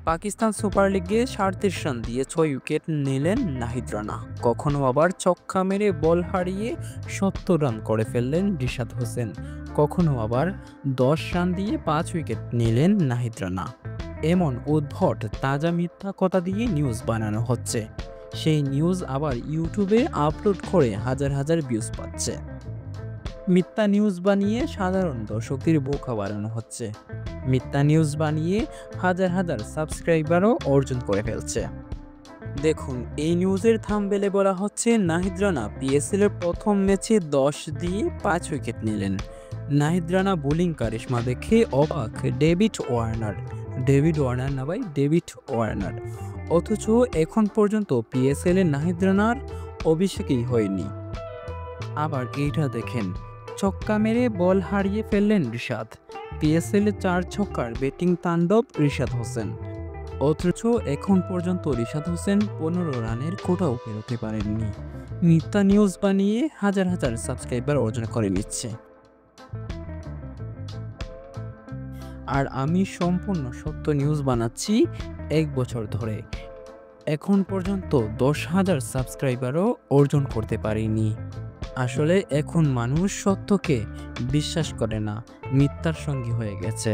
Pakistan super লিগে ৩৭ run দিয়ে ৬ wicket নিলেন নাহিদ রানা। কখনো আবার ছক্কা মেরে বল হারিয়ে ৭০ রান করে ফেললেন রিশাদ হোসেন। কখনো আবার ১০ রান দিয়ে ৫ উইকেট নিলেন নাহিদ রানা। এমন উদ্ভট তাজা মিথ্যা কথা দিয়ে নিউজ বানানো হচ্ছে। সেই নিউজ আবার ইউটিউবে আপলোড করে হাজার হাজার ভিউজ পাচ্ছে। মিথ্যা নিউজ বানিয়ে সাধারণ দর্শকদের বোকা বানানো হচ্ছে। মিথ্যা নিউজ বানিয়ে হাজার হাজার সাবস্ক্রাইবারও অর্জন করে ফেলছে। দেখুন, এই নিউজের থাম্বনেলে বলা হচ্ছে নাহিদ রানা পিএসএল এর প্রথম ম্যাচে ১০ দিয়ে ৫ উইকেট নিলেন। নাহিদ রানা বোলিং কারিশমা দেখে অবাক ডেভিড ওয়ার্নার। ডেভিড ওয়ার্নার না ভাই, ডেভিড ওয়ার্নার। অথচ এখন পর্যন্ত পিএসএল এ নাহিদ রানার অভিষেকই হয়নি। আবার এইটা দেখেন, ছক্কা মেরে বল হারিয়ে ফেললেন রিশাদ। পিএসএল এ ৪ ছক্কার ব্যাটিং তাণ্ডব রিশাদ হোসেন। অথচ এখন পর্যন্ত রিশাদ হোসেন ১৫ রানের কোটাও পেরোতে পারেননি। মিথ্যা নিউজ বানিয়ে হাজার হাজার সাবস্ক্রাইবার অর্জন করে নিচ্ছে। আর আমি সম্পূর্ণ সত্য নিউজ বানাচ্ছি ১ বছর ধরে। এখন পর্যন্ত ১০,০০০ সাবস্ক্রাইবারও অর্জন করতে পারিনি। আসলে এখন মানুষ সত্যকে বিশ্বাস করে না, মিথ্যার সঙ্গী হয়ে গেছে।